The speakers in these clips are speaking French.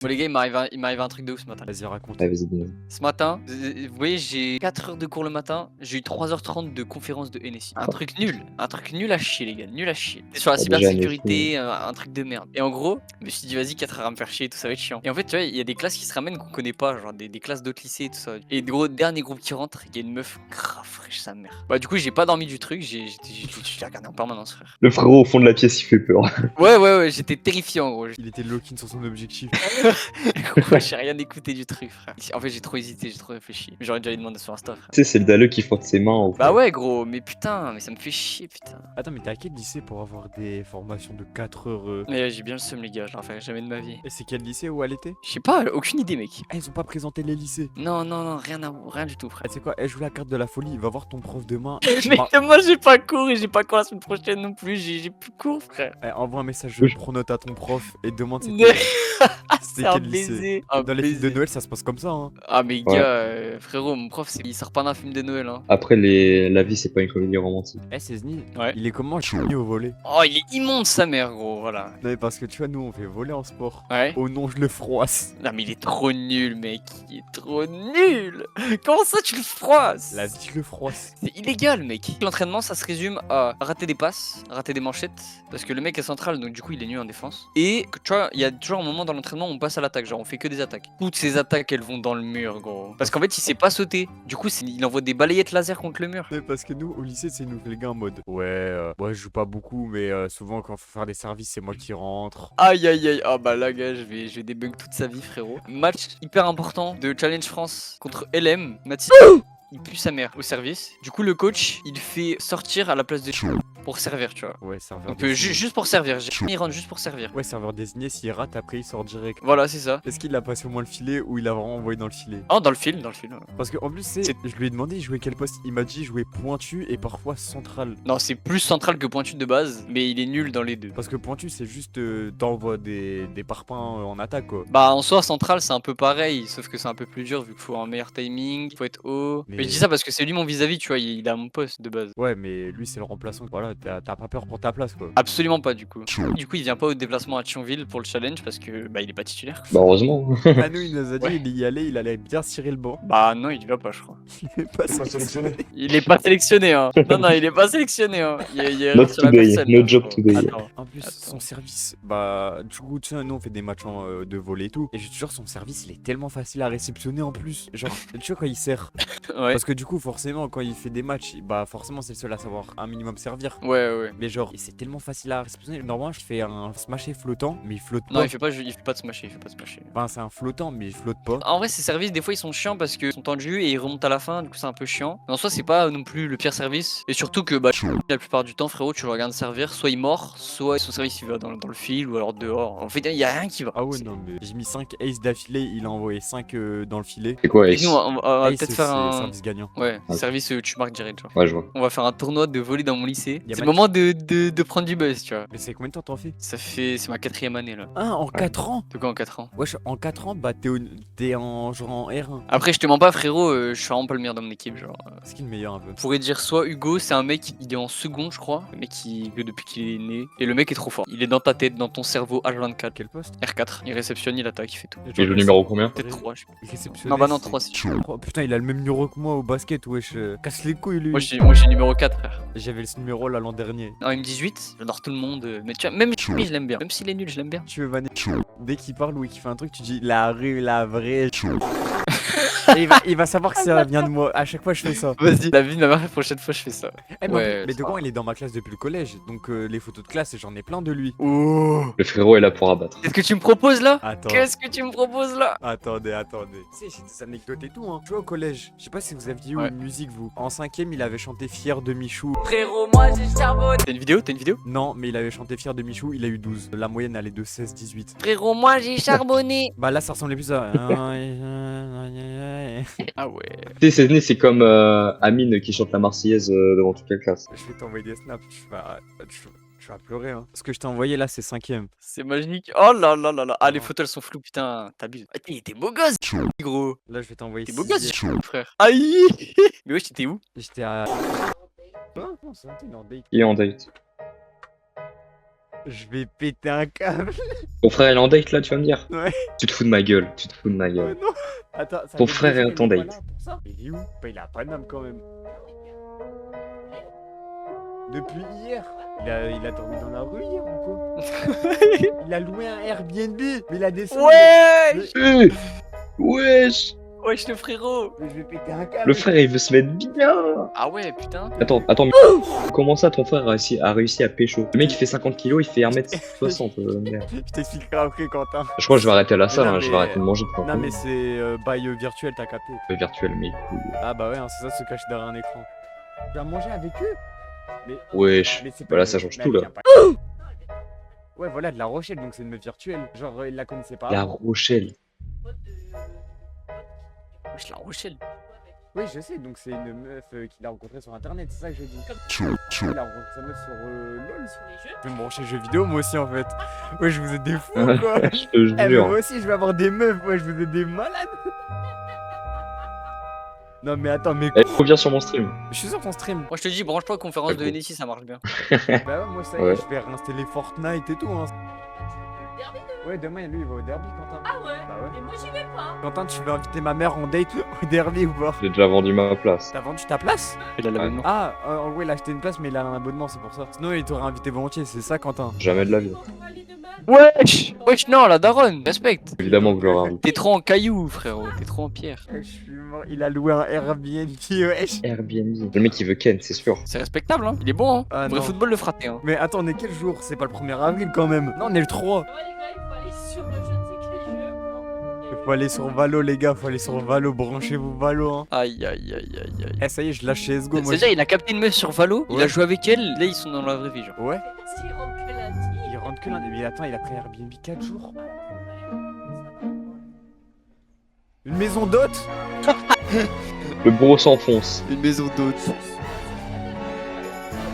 Bon les gars, il m'arrive un truc de ouf ce matin. Vas-y, raconte. Ouais, vas-y, dis-moi. Ce matin, vous voyez, j'ai 4 heures de cours le matin, j'ai eu 3h30 de conférence de NSI. Un truc nul à chier les gars, nul à chier. C'est sur la Bah, déjà, cybersécurité, un truc de merde. Et en gros, je me suis dit vas-y 4 heures à me faire chier, tout ça va être chiant. Et en fait, tu vois, il y a des classes qui se ramènent qu'on connaît pas, genre des classes d'autres lycées et tout ça. Et gros, dernier groupe qui rentre, il y a une meuf grave fraîche sa mère. Bah du coup, j'ai pas dormi du truc, j'ai regardé en permanence frère. Le frérot au fond de la pièce, il fait peur. Ouais, j'étais terrifié en gros. Il était lock-in sur son objectif. Gros, j'ai rien écouté du truc frère. En fait, j'ai trop hésité, j'ai trop réfléchi. J'aurais déjà demandé sur Insta frère. Tu sais, c'est le dalleux qui frotte ses mains. Au Bah fond. ouais gros, mais putain, mais ça me fait chier putain. Attends, mais t'es à quel lycée pour avoir des formations de 4 heures Mais j'ai bien le seum les gars, je leur ferai jamais de ma vie. Et c'est quel lycée où elle était? Je sais pas, aucune idée mec. Ah, ils ont pas présenté les lycées. Non, rien du tout Ah, frère. tu sais quoi? Elle joue la carte de la folie. Va voir ton prof demain. Mais moi j'ai pas cours et j'ai pas cours la semaine prochaine non plus, j'ai plus cours frère. Envoie un message Oui. pronote à ton prof et demande si Mais- c'est C'est un quel lycée. baiser. Dans les films de Noël, ça se passe comme ça, hein. Ah mais Ouais. gars, frérot, mon prof il sort pas d'un film de Noël hein. Après, la vie, c'est pas une comédie romantique. Eh, c'est Zni. Ouais. Il est comment le chien au volet? Oh il est immonde sa mère gros, voilà. Non, mais parce que tu vois, nous on fait voler en sport. Ouais. Oh non, je le froisse. Non mais il est trop nul mec, il est trop nul. Comment ça tu le froisses? La vie, je le froisse. C'est illégal mec. L'entraînement ça se résume à rater des passes, rater des manchettes, parce que le mec est central donc du coup il est nul en défense. Et que, tu vois, il y a toujours un moment dans l'entraînement où on passe à l'attaque, genre on fait que des attaques. Toutes ces attaques elles vont dans le mur gros. Parce qu'en fait il sait pas sauter. Du coup il envoie des balayettes laser contre le mur. Mais parce que nous, au lycée, c'est nous les gars en mode. Ouais, je joue pas beaucoup, mais souvent quand faut faire des services, c'est moi qui rentre. Aïe, ah bah là gars je vais débug toute sa vie frérot. Match hyper important de Challenge France contre LM. Mathis il pue sa mère au service. Du coup le coach il fait sortir à la place de pour servir tu vois. Ouais, serveur Donc désigné. juste pour servir, il rentre juste pour servir. Ouais, serveur désigné, s'il rate, après il sort direct. Voilà c'est ça. Est-ce qu'il a passé au moins le filet ou il a vraiment envoyé dans le filet? Oh dans le film. Ouais. Parce qu'en plus, je lui ai demandé il jouait quel poste. Il m'a dit jouer pointu et parfois central. Non c'est plus central que pointu de base, mais il est nul dans les deux. Parce que pointu, c'est juste t'envoies des parpaings en attaque quoi. Bah en soi central c'est un peu pareil, sauf que c'est un peu plus dur vu qu'il faut un meilleur timing, faut être haut. Mais je dis ça parce que c'est lui mon vis-à-vis tu vois, il a mon poste de base. Ouais, mais lui, c'est le remplaçant. Voilà, t'as pas peur pour ta place quoi. Absolument pas du coup. Du coup il vient pas au déplacement à Thionville pour le challenge parce que bah il est pas titulaire. Bah, heureusement. Manu, il nous a dit Ouais. il y allait, il allait bien cirer le banc. Bah non il y va pas je crois. Il est pas sélectionné. Il est pas sélectionné hein. Non il est pas sélectionné hein. Il est Not sur la today, personne, no là. job today. Attends. En plus, Attends. son service, bah, du coup, tu sais, nous on fait des matchs de volley et tout. Et je te jure, son service il est tellement facile à réceptionner en plus. Genre, tu vois, quand il sert. Ouais. Parce que du coup, forcément, quand il fait des matchs, bah, forcément, c'est le seul à savoir un minimum servir. Ouais. Mais genre, c'est tellement facile à réceptionner. Normalement, je fais un smasher flottant, mais il flotte Non pas. il fait pas de smasher, Enfin, c'est un flottant, mais il flotte pas. En vrai ces services des fois ils sont chiants parce que sont tendus et ils remontent à la fin, du coup c'est un peu chiant. Mais en soi c'est pas non plus le pire service. Et surtout que bah la plupart du temps frérot tu le regardes servir, soit il mord, soit son service il va dans le fil ou alors dehors. En fait il y a rien qui va. Ah ouais, non, mais j'ai mis 5 aces d'affilée, il a envoyé 5 dans le filet. C'est quoi, Et Ace? nous on va Ace, peut-être c'est faire un... service gagnant. Ouais, Ok. service tu marques direct genre. Ouais, je vois. On va faire un tournoi de volley dans mon lycée. Y a C'est le Mathieu. moment de prendre du buzz tu vois. Mais c'est combien de temps t'en fais? C'est ma 4ème année là. Ah, en 4 ans? De quoi en 4 ans? Wesh, en 4 ans, bah, t'es en genre en R1. Après je te mens pas frérot, je suis vraiment pas le meilleur dans mon équipe genre. C'est qui le meilleur un peu? On pourrait dire soit Hugo, c'est un mec, il est en seconde je crois, le mec qui que depuis qu'il est né. Et le mec est trop fort. Il est dans ta tête, dans ton cerveau H24. Quel poste? R4, il réceptionne, il attaque, il fait tout. Et le numéro combien? Peut-être 3, je sais pas. Il réceptionne. Non bah non 3 si. Oh, putain, il a le même numéro que moi au basket, wesh. Casse les couilles, lui. Moi j'ai numéro 4 frère. J'avais ce numéro là l'an dernier. En M18, j'adore tout le monde. Mais tu vois, même lui je l'aime bien. Même s'il est nul, je l'aime bien. Tu veux vanner? Dès qu'il parle ou qu'il fait un truc, tu dis la rue, la vraie. Et il va savoir que ça vient de moi. À chaque fois, je fais ça. Vas-y, la vie de ma mère, la prochaine fois je fais ça. Eh, Ouais, mais ça de va. quand il est dans ma classe depuis le collège. Donc les photos de classe, j'en ai plein de lui. Oh. Le frérot est là pour abattre. Qu'est-ce que tu me proposes là? Attends. Qu'est-ce que tu me proposes là? Attendez. Tu sais, j'ai des anecdotes et tout, hein. Tu vois, au collège, je sais pas si vous aviez eu Ouais. une musique, vous. En 5ème, il avait chanté Fier de Michou. Frérot, moi j'ai charbonné. T'as une vidéo? Non, mais il avait chanté Fier de Michou, il a eu 12. La moyenne, elle est de 16-18. Frérot, moi j'ai charbonné. Bah là, ça ressemblait plus à. Ah ouais. Tu sais, c'est comme Amine qui chante la Marseillaise devant toute la classe. Je vais t'envoyer des snaps, tu vas pleurer, hein. Ce que je t'ai envoyé là, c'est 5ème. C'est magique. Oh là là là là. Ah, les photos elles sont floues, putain. T'abuses. Ah, t'es beau gosse, gros. Là, je vais t'envoyer. T'es beau gosse, 6ème. frère. Aïe. Mais wesh, t'étais où? J'étais à. Non, c'est un truc, non, date. Il est en date. Je vais péter un câble. Ton frère est en date là, tu vas me dire? Ouais. Tu te fous de ma gueule, tu te fous de ma Ouais, gueule. non. Attends, ça Ton fait frère 2 jours, est en il est pas date. là pour ça. Mais il est où? Bah, il a pas d'âme quand même. Depuis hier. Il a dormi dans la rue hier ou quoi? Il a loué un Airbnb. Mais il a descendu. Wesh Wesh! Wesh le frérot. Mais je vais péter un câble. Le frère il veut se mettre bien! Ah ouais, putain. Attends, mais comment ça ton frère a réussi à pécho? Le mec il fait 50 kilos, il fait 1m60, merde. Je t'expliquerai après, Quentin. Je crois que je vais arrêter à la salle, non, hein, je vais mais- arrêter de manger de Non, mais c'est bail virtuel, t'as capté. virtuel, mais couilles. Ah bah ouais, hein, c'est ça, se cacher derrière un écran. Tu vas manger avec eux? Mais, Wesh. mais c'est pas Voilà, une ça meuf, change mais tout elle là. vient pas- Ouais, voilà, de La Rochelle, donc c'est une meuf virtuelle. Genre, il la connaissait pas. La Rochelle. Wesh la Rochelle. Oui, je sais, donc c'est une meuf qu'il a rencontrée sur internet, c'est ça que je dis. Il a rencontré sa meuf sur LOL. Je vais me brancher jeux vidéo, moi aussi en fait. Ouais, je vous ai des fous quoi. Je te Eh, mais jure. moi aussi, je vais avoir des meufs, ouais, je vous ai des malades. Non, mais attends, mais Eh, reviens sur mon stream. je suis sur ton stream. Moi je te dis, branche-toi conférence de D'accord. NSI, ça marche bien. Bah ouais, moi ça y est, Ouais. je vais réinstaller Fortnite et tout. Hein. Ouais, demain, lui, il va au derby, Quentin. Ah ouais, Bah ouais. et moi j'y vais pas. Quentin, tu veux inviter ma mère en date au derby ou pas? J'ai déjà vendu ma place. T'as vendu ta place? Il a l'abonnement. Ah, en gros, il a acheté une place, mais il a un abonnement, c'est pour ça. Sinon, il t'aurait invité volontiers, c'est ça, Quentin? Jamais de la vie. On va aller demain. Wesh Wesh non, la daronne, respecte. Évidemment que je l'aurais invité. T'es trop en caillou, frérot, t'es trop en pierre. Je suis mort, il a loué un Airbnb, wesh. Airbnb. Le mec il veut Ken, c'est sûr. C'est respectable, hein. Il est bon, hein. Ah, Vrai non. football le fraté, hein. Mais attends, on est quel jour? C'est pas le 1er avril quand même. Non, on est le 3. Ouais les gars, il faut aller sur le je ne sais quel jeu. Faut aller sur Valo, les gars, faut aller sur Valo, branchez-vous Valo, hein. Aïe aïe aïe aïe aïe. Eh, ça y est, je lâche CSGO, moi. C'est-à-dire, il a capté une meuf sur Valo, il Ouais. a joué avec elle, là ils sont dans la vraie vie, genre. Ouais, Parce qu'il rentre que lundi. il rentre que lundi. Mais attends, il a pris Airbnb 4 jours. Une maison d'hôte? Le gros s'enfonce. Une maison d'hôte.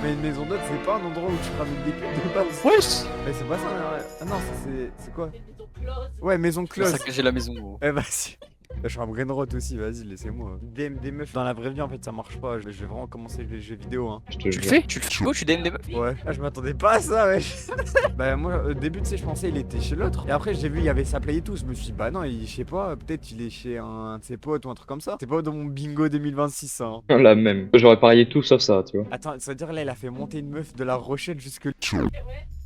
Mais une maison d'hôte, c'est pas un endroit où tu ramènes des putes de base. Wesh Mais c'est pas ça, hein. Ah non, ça c'est quoi? Les maisons closes. Ouais, maison Tu vas close. saccager la maison, gros. Eh vas-y. Je suis un brainrot aussi, vas-y, laissez-moi. DM des meufs dans la vraie vie, en fait, ça marche pas. Je vais vraiment commencer les jeux vidéo, hein. Je te Tu le jure. fais? Tu le fais? Tu DM des meufs? Ouais. Ah, je m'attendais pas à ça, ouais. Bah, moi, au début, tu sais, je pensais il était chez l'autre. Et après, j'ai vu, il y avait sa play et tout. Je me suis dit, bah non, je sais pas, peut-être il est chez un de ses potes ou un truc comme ça. C'est pas dans mon bingo 2026, ça. Hein. La même. J'aurais parié tout sauf ça, tu vois. Attends, ça veut dire là, il a fait monter une meuf de La Rochelle jusque. Et ouais,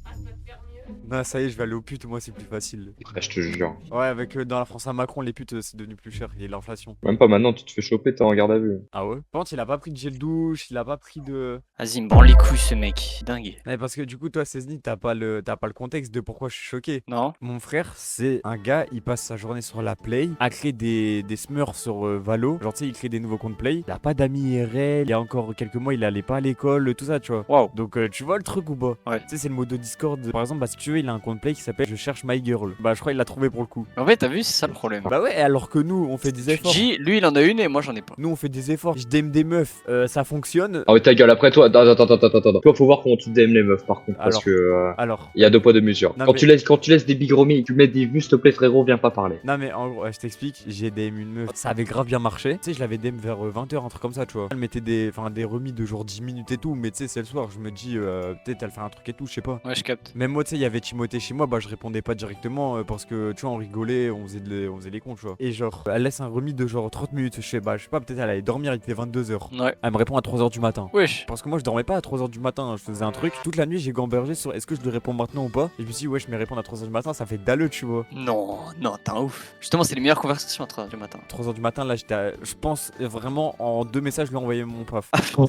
à te faire mieux. Non, ça y est, je vais aller aux putes, moi, c'est plus facile. Ah, je te jure. Ouais, avec dans la France à Macron, les putes, c'est devenu plus cher. Il y a l'inflation. Même pas maintenant, tu te fais choper, t'es en garde à vue. Ah ouais? Par contre, il a pas pris de gel douche, il a pas pris de. Vas-y, il me branle les couilles, ce mec. Dingue. Ouais, parce que du coup, toi, Cesny, t'as pas le contexte de pourquoi je suis choqué. Non? Mon frère, c'est un gars, il passe sa journée sur la Play, à créer des smurfs sur Valo. Genre, tu sais, il crée des nouveaux comptes Play. Il a pas d'amis IRL. Il y a encore quelques mois, il allait pas à l'école, tout ça, tu vois. Waouh. Donc, tu vois le truc ou pas? Ouais. Tu sais, c'est le mode de Discord. Par exemple, bah, si tu veux, il a un compte Play qui s'appelle Je cherche my girl. Bah, je crois qu'il l'a trouvé pour le coup. En fait, t'as vu, c'est ça le problème. Bah, ouais, alors que nous, on fait des Tu efforts. dis, lui il en a une et moi j'en ai pas. Nous, on fait des efforts. Je DM des meufs, ça fonctionne. Ah ouais, ta gueule, après toi, attends. Toi, faut voir comment tu DM les meufs par contre, parce Alors. que Alors. il y a 2 poids 2 mesures. Non, Quand mais- tu laisses des bigromis, tu mets des vues, s'il te plaît, frérot, viens pas parler. Non mais en gros, je t'explique, j'ai DM une meuf, ça avait grave bien marché. Tu sais, je l'avais DM vers 20h, un truc comme ça, tu vois. Elle mettait des remis de genre 10 minutes et tout, mais tu sais, c'est le soir, je me dis, peut-être elle fait un truc et tout, je sais pas. Ouais, je capte. Même moi, tu sais, il y avait Timothée chez moi, bah je répondais pas directement parce que tu vois, on rigolait, on faisait les cons, tu vois. Et genre, elle laisse un remis de genre 30 minutes, je sais pas, peut-être elle allait dormir, il était 22h. Ouais. Elle me répond à 3h du matin. Wesh. Parce que moi je dormais pas à 3h du matin, je faisais un truc. Toute la nuit j'ai gambergé sur est-ce que je lui réponds maintenant ou pas. Et je me suis dit, ouais, je me réponds à 3h du matin, ça fait dalleux, tu vois. Non, non, t'es un ouf. Justement, c'est les meilleures conversations à 3h du matin. 3h du matin, là, je pense vraiment en 2 messages, je lui ai envoyé mon paf. Non,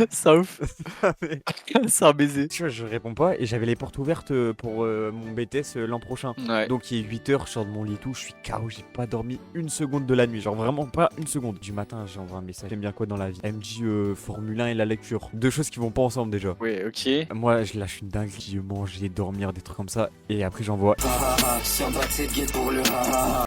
C'est un ouf. mais C'est un baiser. tu vois, je réponds pas et j'avais les portes ouvertes pour mon BTS l'an prochain. Ouais. Donc il est 8h, je sors de mon lit et tout, je suis KO, j'ai pas dormi une seconde de la nuit, genre vraiment pas une seconde. Du matin, j'envoie un message. J'aime bien quoi dans la vie? Elle me dit Formule 1 et la lecture. 2 choses qui vont pas ensemble déjà. Ouais, ok. Moi, je lâche une dinguerie, je manger, dormir, des trucs comme ça. Et après, j'envoie.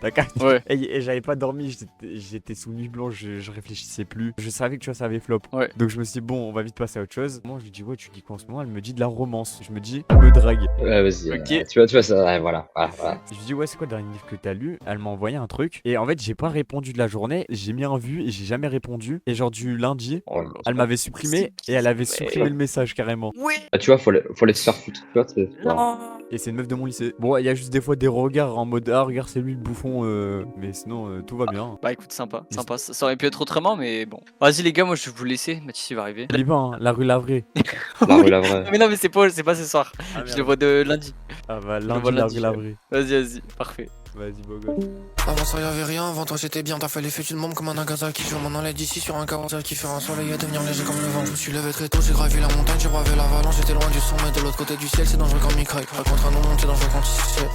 T'as capté? Ouais. Et j'avais pas dormi, j'étais sous nuit blanche, je réfléchissais plus. Je savais que tu vois, ça avait flop. Ouais. Donc je me suis dit, bon, on va vite passer à autre chose. Moi, je lui dis, ouais, tu dis quoi en ce moment? Elle me dit de la romance. Je me dis, me drague. Ouais, vas-y. Ok. Tu vois ça, ouais, voilà. Je lui dis, ouais, c'est quoi le dernier livre que t'as lu? Elle m'a envoyé un truc. Et en fait, j'ai pas répondu de la journée. J'ai mis un vu et j'ai jamais répondu. Et genre, du lundi, Oh là là. elle m'avait supprimé et elle avait supprimé le message carrément. Oui. Ah, tu vois, faut aller se faire foutre. Tu vois, voilà. Non. Et c'est une meuf de mon lycée. Bon, il y a juste des fois des regards en mode, ah, regarde, c'est lui le bouffon. Mais sinon, tout va bien. Bah écoute, sympa. Ça aurait pu être autrement, mais bon. Vas-y les gars, moi je vais vous laisser. Mathis il va arriver. Il est pas, hein, la rue Lavray. La rue, la vraie. Mais non, mais c'est pas ce soir. Je le vois de lundi. Ah bah, le lundi, vois la lundi, rue Lavray. Vas-y, parfait. Vas-y, beau gosse. Avant ça y'avait rien, avant toi c'était bien, t'as fait l'effet d'une bombe comme un Nagasaki. Je m'en allais d'ici sur un Kawasaki qui fait un soleil à devenir léger comme le vent. Je me suis levé très tôt, j'ai gravi la montagne, j'ai bravé l'avalanche, j'étais loin du sommet de l'autre côté du ciel, c'est dangereux comme Mikraï. Pas contre un nom, c'est dangereux quand il sait.